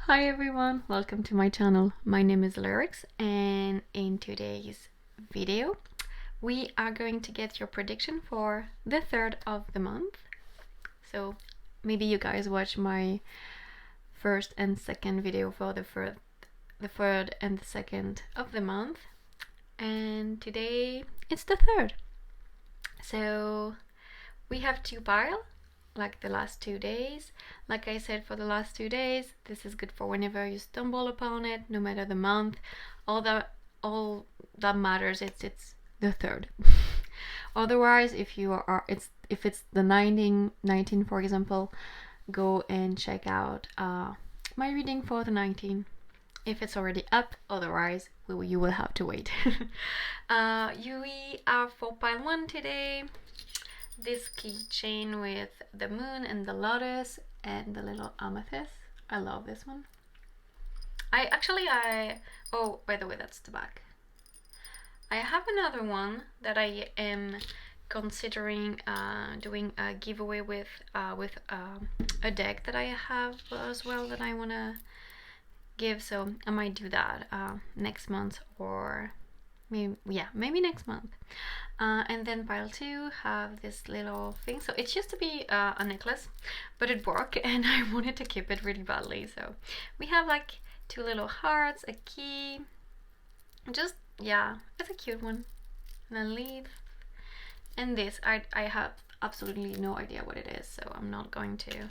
Hi everyone, welcome to my channel. My name is Lyrics, and in today's video we are going to get your prediction for the third of the month. So maybe you guys watch my first and second video for the third and the second of the month, and today it's the third. So we have two piles like the last 2 days. Like I said, for the last 2 days, this is good for whenever you stumble upon it, no matter the month. All that matters, it's the third. Otherwise, if it's the 19 for example, go and check out my reading for the 19 if it's already up. Otherwise, you will have to wait. We are for pile 1 today. This keychain with the moon and the lotus and the little amethyst. I love this one. Oh, by the way, that's the back. I have another one that I am considering doing a giveaway with a deck that I have as well that I want to give, so I might do that next month, or maybe next month. And then pile 2 have this little thing. So it used to be a necklace, but it broke and I wanted to keep it really badly. So we have like 2 little hearts, a key, just, yeah, it's a cute one, and a leaf. And this, I have absolutely no idea what it is, so I'm not going to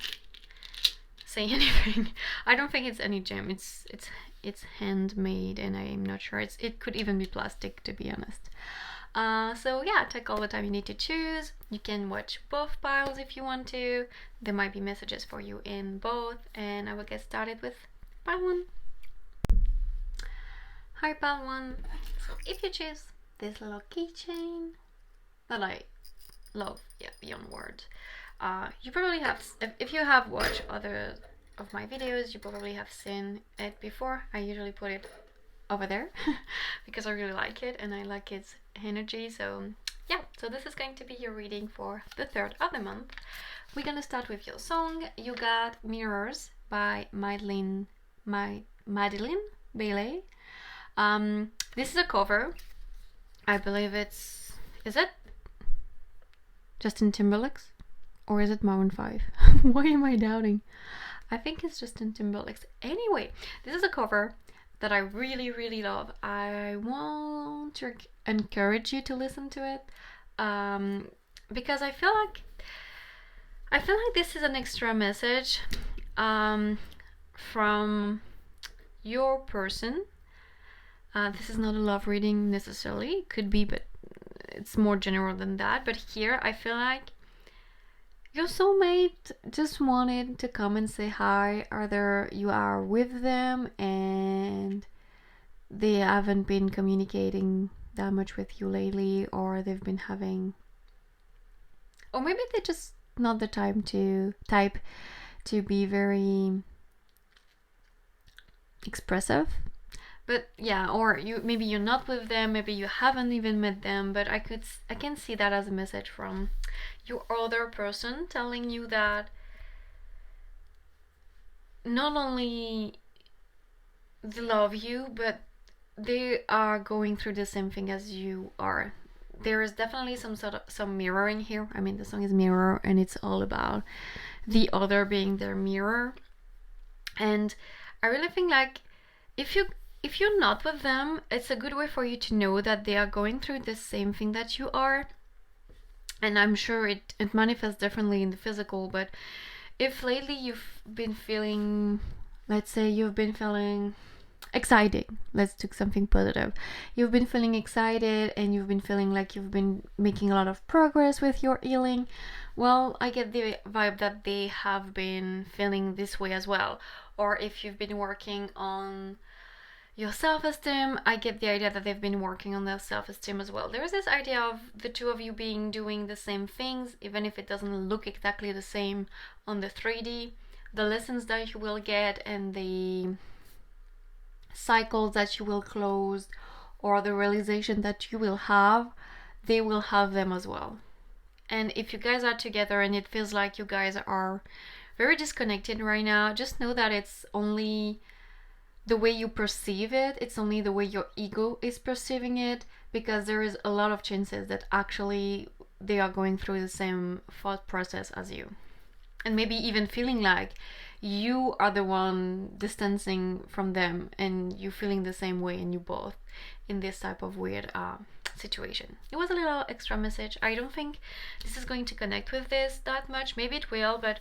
say anything. I don't think it's any gem. It's handmade, and I'm not sure. It could even be plastic, to be honest. So yeah, take all the time you need to choose. You can watch both piles if you want to. There might be messages for you in both, and I will get started with pile 1. Hi pile 1. So if you choose this little keychain that I love, beyond words, you probably have, if you have watched other of my videos, you probably have seen it before. I usually put it over there because I really like it and I like its energy. So yeah, so this is going to be your reading for the third of the month. We're gonna start with your song. You got Mirrors by Madeline Bailey. This is a cover. I believe is it Justin Timberlake's, or is it Maroon 5? Why am I doubting? I think it's Justin Timberlake's. Anyway, this is a cover that I really, really love. I want to encourage you to listen to it, because I feel like this is an extra message from your person. This is not a love reading necessarily. It could be, but it's more general than that. But here I feel like your soulmate just wanted to come and say hi. Either you are with them and they haven't been communicating that much with you lately, or they've been having, or maybe they're just not the type to be very expressive. But yeah, or maybe you're not with them, maybe you haven't even met them, but I can see that as a message from your other person telling you that not only they love you, but they are going through the same thing as you are. There is definitely some mirroring here. I mean, the song is Mirror, and it's all about the other being their mirror. And I really think like if you're not with them, it's a good way for you to know that they are going through the same thing that you are. And I'm sure it manifests differently in the physical, but if lately you've been feeling, let's say you've been feeling excited, let's take something positive. You've been feeling excited and you've been feeling like you've been making a lot of progress with your healing. Well, I get the vibe that they have been feeling this way as well. Or if you've been working on your self-esteem, I get the idea that they've been working on their self-esteem as well. There's this idea of the two of you doing the same things, even if it doesn't look exactly the same on the 3D. The lessons that you will get and the cycles that you will close, or the realization that you will have, they will have them as well. And if you guys are together and it feels like you guys are very disconnected right now, just know that it's only the way you perceive it, it's only the way your ego is perceiving it, because there is a lot of chances that actually they are going through the same thought process as you, and maybe even feeling like you are the one distancing from them, and you feeling the same way, and you both in this type of weird situation. It was a little extra message. I don't think this is going to connect with this that much. Maybe it will, but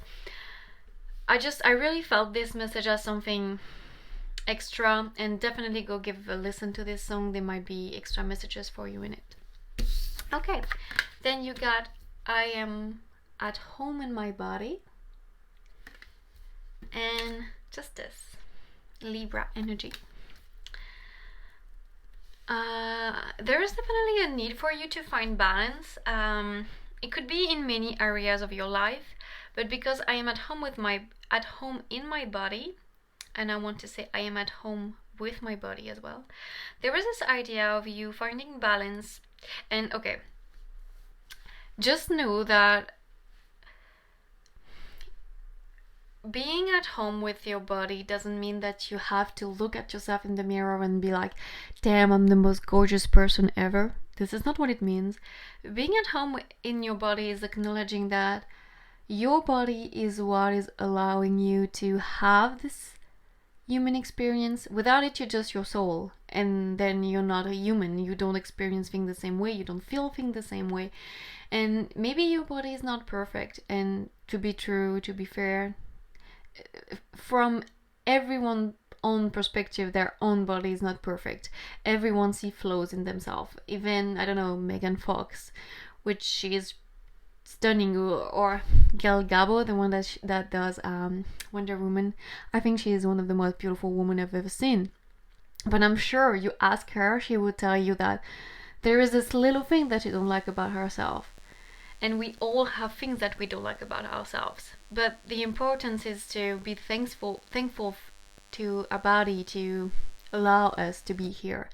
I really felt this message as something extra, and definitely go give a listen to this song. There might be extra messages for you in it. Okay, then you got I Am at Home in My Body and Justice, Libra energy. There is definitely a need for you to find balance. It could be in many areas of your life, but because I am at home in my body, and I want to say I am at home with my body as well, there is this idea of you finding balance. And okay, just know that being at home with your body doesn't mean that you have to look at yourself in the mirror and be like, damn, I'm the most gorgeous person ever. This is not what it means. Being at home in your body is acknowledging that your body is what is allowing you to have this human experience. Without it, you're just your soul, and then you're not a human. You don't experience things the same way, you don't feel things the same way, and maybe your body is not perfect. And to be true, to be fair, from everyone's own perspective, their own body is not perfect. Everyone sees flaws in themselves. Even, I don't know, Megan Fox, which she is stunning, or Gal Gadot, the one that does Wonder Woman. I think she is one of the most beautiful women I've ever seen. But I'm sure you ask her, she would tell you that there is this little thing that she don't like about herself. And we all have things that we don't like about ourselves. But the importance is to be thankful to a body to allow us to be here.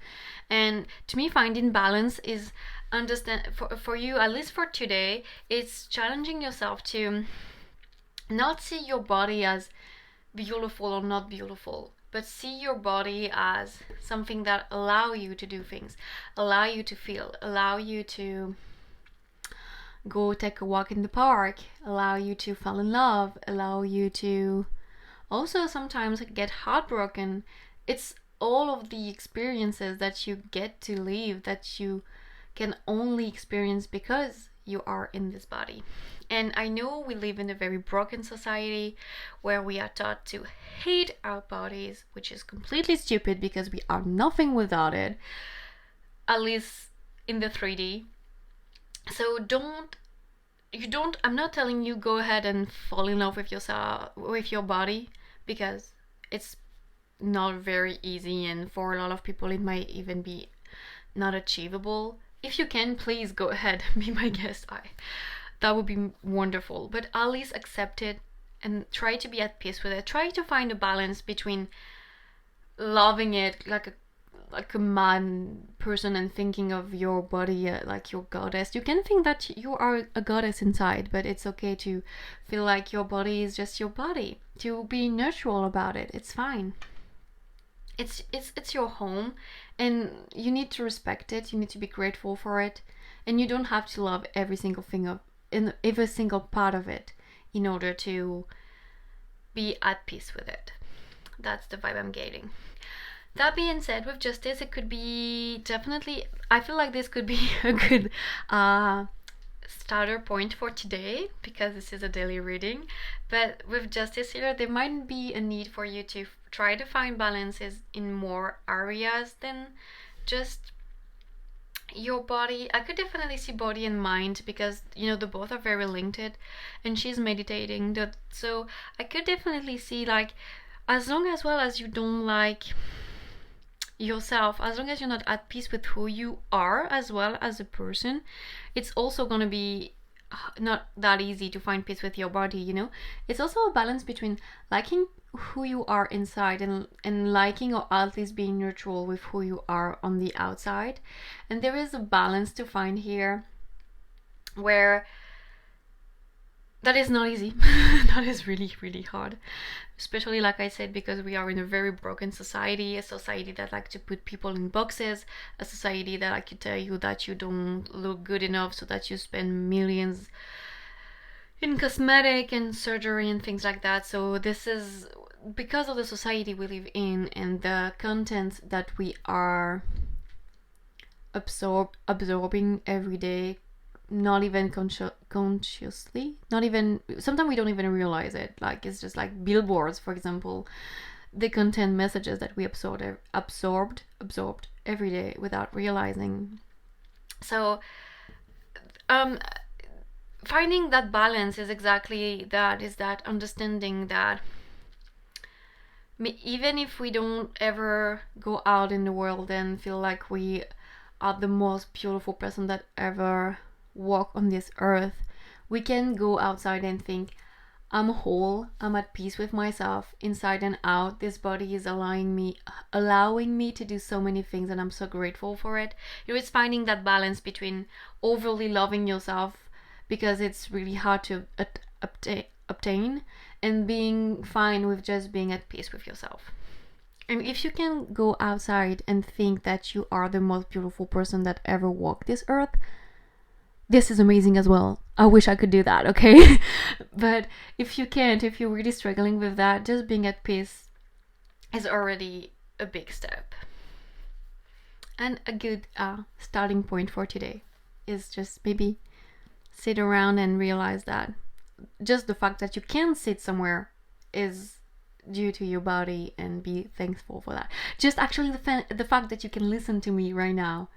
And to me, finding balance is understand for you, at least for today, it's challenging yourself to not see your body as beautiful or not beautiful, but see your body as something that allow you to do things, allow you to feel, allow you to go take a walk in the park, allow you to fall in love, allow you to also sometimes get heartbroken. It's all of the experiences that you get to live that you can only experience because you are in this body. And I know we live in a very broken society where we are taught to hate our bodies, which is completely stupid because we are nothing without it, at least in the 3D. So I'm not telling you go ahead and fall in love with yourself, with your body, because it's not very easy, and for a lot of people it might even be not achievable. If you can, please go ahead, be my guest. That would be wonderful. But at least accept it and try to be at peace with it. Try to find a balance between loving it like a mad person and thinking of your body like your goddess. You can think that you are a goddess inside, but it's okay to feel like your body is just your body. To be neutral about it, it's fine. It's your home, and you need to respect it. You need to be grateful for it, and you don't have to love every single thing in every single part of it in order to be at peace with it. That's the vibe I'm getting. That being said, with Justice, it could be definitely, I feel like this could be a good starter point for today, because this is a daily reading. But with Justice here, there might be a need for you to try to find balances in more areas than just your body. I could definitely see body and mind, because the both are very linked, and she's meditating, so I could definitely see, like, as long as well as you don't like yourself, as long as you're not at peace with who you are as well as a person, it's also going to be not that easy to find peace with your body. It's also a balance between liking who you are inside and liking, or at least being neutral with who you are on the outside. And there is a balance to find here where that is not easy. That is really, really hard. Especially, like I said, because we are in a very broken society, a society that like to put people in boxes, a society that like to tell you that you don't look good enough, so that you spend millions in cosmetic and surgery and things like that. So this is because of the society we live in and the content that we are absorbing every day, not even consciously, not even, sometimes we don't even realize it. Like it's just like billboards, for example, the content messages that we absorbed every day without realizing. So finding that balance is exactly that, is that understanding that even if we don't ever go out in the world and feel like we are the most beautiful person that ever walked on this earth, we can go outside and think, I'm whole, I'm at peace with myself inside and out. This body is allowing me to do so many things, and I'm so grateful for it. It's finding that balance between overly loving yourself, because it's really hard to obtain, and being fine with just being at peace with yourself. And if you can go outside and think that you are the most beautiful person that ever walked this earth, this is amazing as well. I wish I could do that, okay? But if you can't, if you're really struggling with that, just being at peace is already a big step. And a good starting point for today is just maybe sit around and realize that just the fact that you can sit somewhere is due to your body, and be thankful for that. Just actually the fact that you can listen to me right now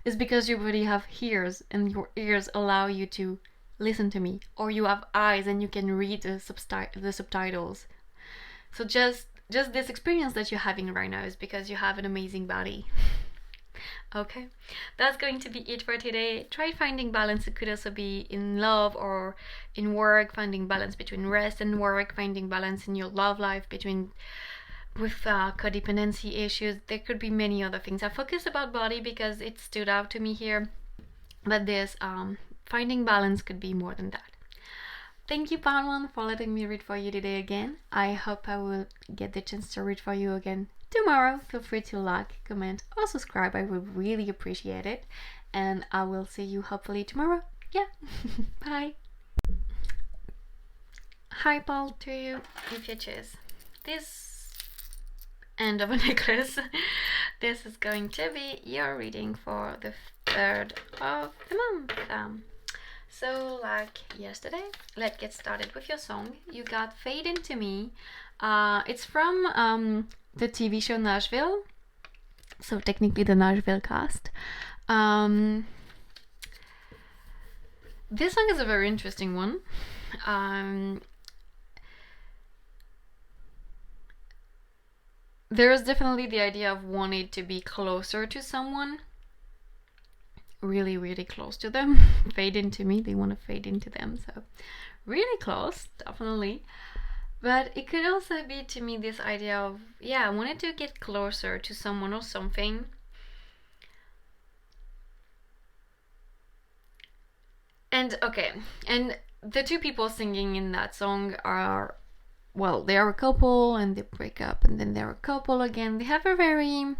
is because you already have ears, and your ears allow you to listen to me, or you have eyes and you can read the subtitles. So just this experience that you're having right now is because you have an amazing body. Okay, that's going to be it for today. Try finding balance. It could also be in love or in work, finding balance between rest and work, finding balance in your love life with codependency issues. There could be many other things. I focused about body because it stood out to me here, but this finding balance could be more than that. Thank you, Part 1, for letting me read for you today again. I hope I will get the chance to read for you again tomorrow. Feel free to like, comment, or subscribe. I would really appreciate it. And I will see you hopefully tomorrow. Yeah. Bye. Hi, Paul, to you, if you choose this end of a necklace. This is going to be your reading for the 3rd of the month. So like yesterday, let's get started with your song. You got Fade Into Me. It's from the TV show Nashville. So technically the Nashville cast. This song is a very interesting one. There is definitely the idea of wanting to be closer to someone. Really, really close to them. Fade into me. They want to fade into them. So really close, definitely. But it could also be to me this idea of, I wanted to get closer to someone or something. And okay, and the two people singing in that song are, well, they are a couple and they break up and then they're a couple again. They have a very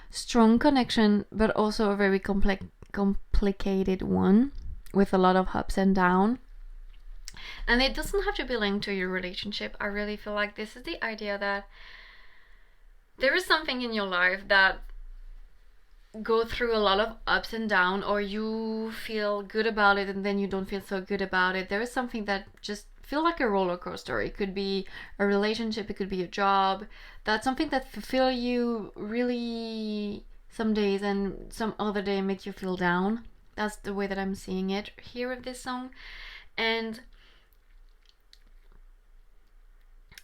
strong connection, but also a very complicated one with a lot of ups and downs. And it doesn't have to be linked to your relationship. I really feel like this is the idea that there is something in your life that go through a lot of ups and downs, or you feel good about it and then you don't feel so good about it. There is something that just feel like a roller coaster. It could be a relationship, it could be a job. That's something that fulfill you really some days, and some other day make you feel down. That's the way that I'm seeing it here with this song. And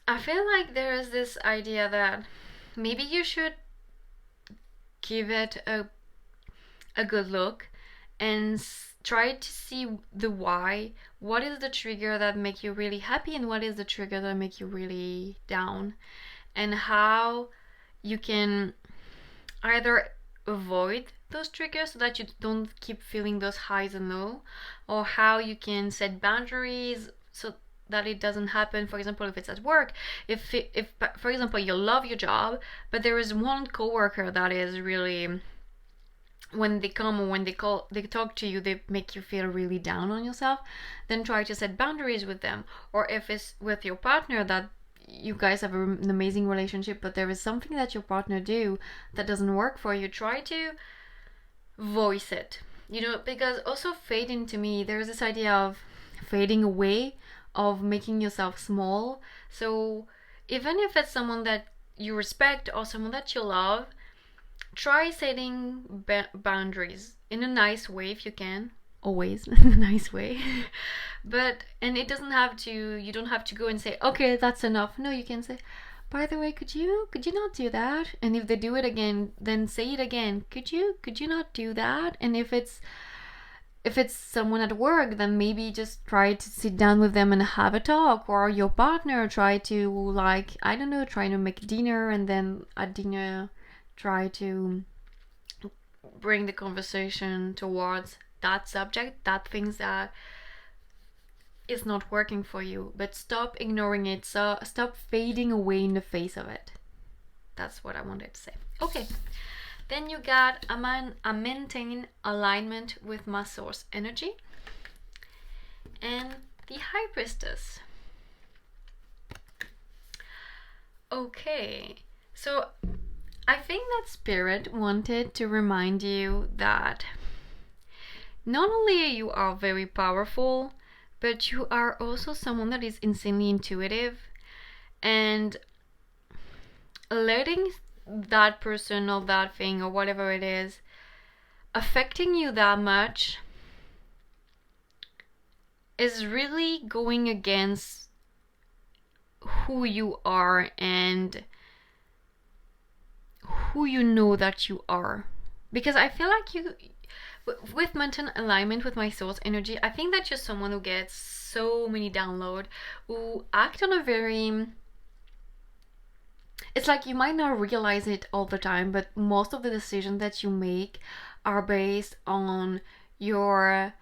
I feel like there is this idea that maybe you should give it a good look and try to see the why. What is the trigger that make you really happy, and what is the trigger that make you really down, and how you can either avoid those triggers so that you don't keep feeling those highs and lows, or how you can set boundaries so that it doesn't happen. For example, if it's at work, if for example you love your job, but there is one coworker that is really, when they come or when they talk to you, they make you feel really down on yourself, then try to set boundaries with them. Or if it's with your partner that you guys have an amazing relationship, but there is something that your partner do that doesn't work for you, try to voice it. Because also fading, to me, there's this idea of fading away, of making yourself small. So even if it's someone that you respect or someone that you love, try setting boundaries in a nice way if you can. Always in a nice way. And it doesn't have to, you don't have to go and say, okay, that's enough. No, you can say, by the way, could you not do that? And if they do it again, then say it again. Could you not do that? And if it's someone at work, then maybe just try to sit down with them and have a talk. Or your partner, try to, like, I don't know, try to make dinner, and then at dinner try to bring the conversation towards that subject, that things that is not working for you. But stop ignoring it. So stop fading away in the face of it. That's what I wanted to say. Okay. Then you got a maintain alignment with my source energy, and the High Priestess. Okay, so I think that Spirit wanted to remind you that not only you are very powerful, but you are also someone that is insanely intuitive, and letting that person or that thing or whatever it is affecting you that much is really going against who you are and who you know that you are. Because I feel like you, with maintain alignment with my source energy, I think that you're someone who gets so many downloads, who act on a very, it's like you might not realize it all the time, but most of the decisions that you make are based on your,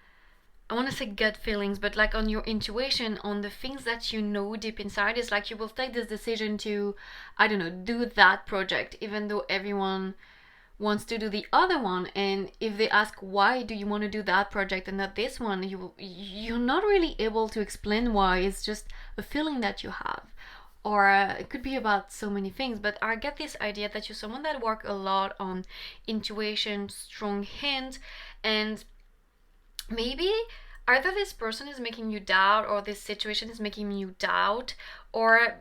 I want to say gut feelings, but like on your intuition, on the things that you know deep inside. It's like you will take this decision to, I don't know, do that project, even though everyone wants to do the other one. And if they ask, why do you want to do that project and not this one, you're not really able to explain why. It's just a feeling that you have. Or it could be about so many things, but I get this idea that you're someone that work a lot on intuition, strong hint, and maybe either this person is making you doubt, or this situation is making you doubt, or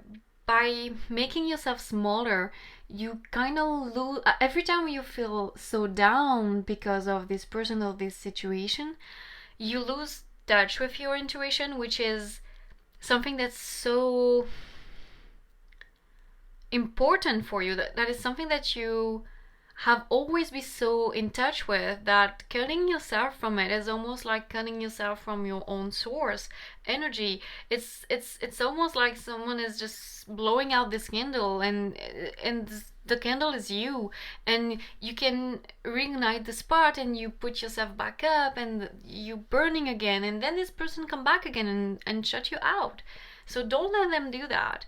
by making yourself smaller, you kind of lose, every time you feel so down because of this person or this situation, you lose touch with your intuition, which is something that's so important for you, that is something that you have always been so in touch with, that cutting yourself from it is almost like cutting yourself from your own source energy. It's almost like someone is just blowing out this candle, and the candle is you, and you can reignite the spot and you put yourself back up and you burning again, and then this person come back again and shut you out. So don't let them do that.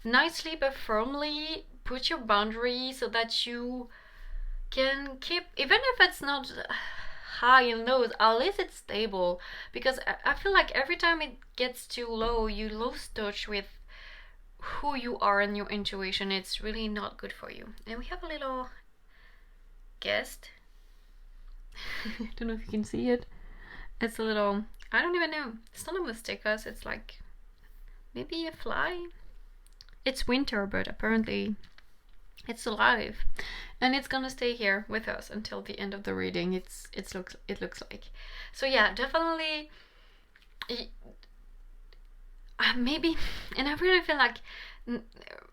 Nicely but firmly put your boundary so that you can keep, even if it's not high and lows, at least it's stable. Because I feel like every time it gets too low, you lose touch with who you are and your intuition. It's really not good for you. And we have a little guest. I don't know if you can see it. It's a little, I don't even know. It's not a moustikas. It's like maybe a fly. It's winter, but apparently it's alive, and it's gonna stay here with us until the end of the reading. It looks like. So yeah, definitely. Maybe, and I really feel like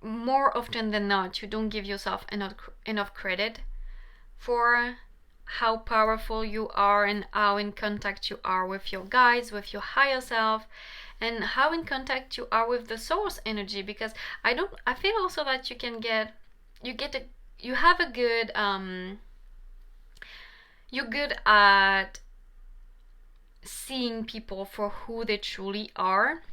more often than not, you don't give yourself enough credit for how powerful you are and how in contact you are with your guides, with your higher self, and how in contact you are with the source energy. Because I feel also that you have a good you're good at seeing people for who they truly are,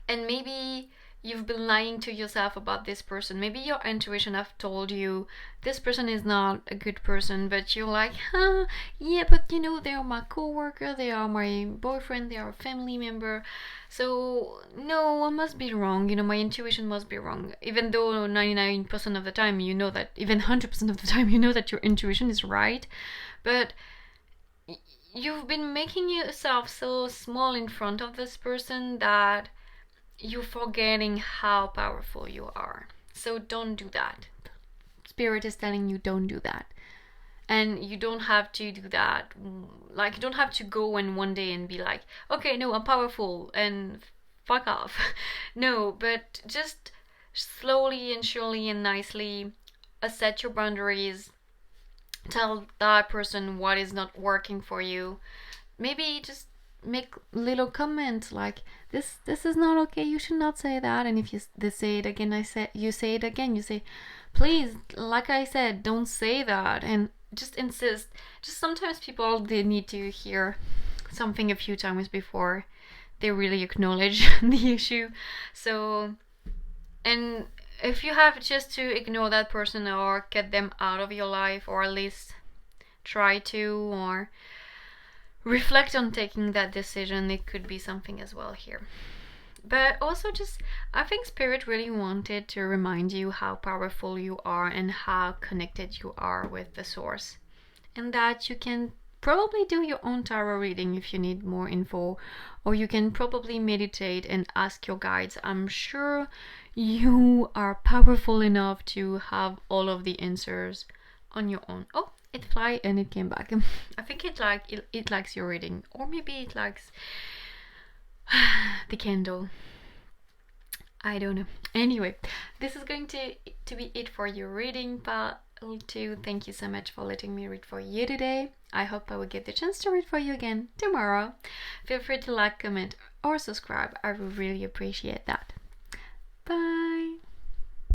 and maybe you've been lying to yourself about this person. Maybe your intuition have told you this person is not a good person, but you're like, huh, yeah, but you know, they are my coworker, they are my boyfriend, they are a family member. So no, I must be wrong. You know, my intuition must be wrong. Even though 99% of the time you know that, even 100% of the time you know that your intuition is right, but you've been making yourself so small in front of this person that you're forgetting how powerful you are. So don't do that. Spirit is telling you don't do that. And you don't have to do that. Like, you don't have to go in one day and be like, okay, no, I'm powerful and fuck off. No, but just slowly and surely and nicely set your boundaries. Tell that person what is not working for you. Maybe just make little comments like this is not okay, you should not say that. And if they say it again, you say it again. You say, please, like I said, don't say that. And just insist. Just sometimes people, they need to hear something a few times before they really acknowledge the issue. So, and if you have just to ignore that person or get them out of your life, or at least try to, or reflect on taking that decision, it could be something as well here. But also, just, I think Spirit really wanted to remind you how powerful you are and how connected you are with the source, and that you can probably do your own tarot reading if you need more info, or you can probably meditate and ask your guides. I'm sure you are powerful enough to have all of the answers on your own. Oh, it fly and it came back. I think it likes your reading, or maybe it likes the candle. I don't know. Anyway, this is going to be it for your reading part 2. Thank you so much for letting me read for you today. I hope I will get the chance to read for you again tomorrow. Feel free to like, comment, or subscribe. I would really appreciate that. Bye.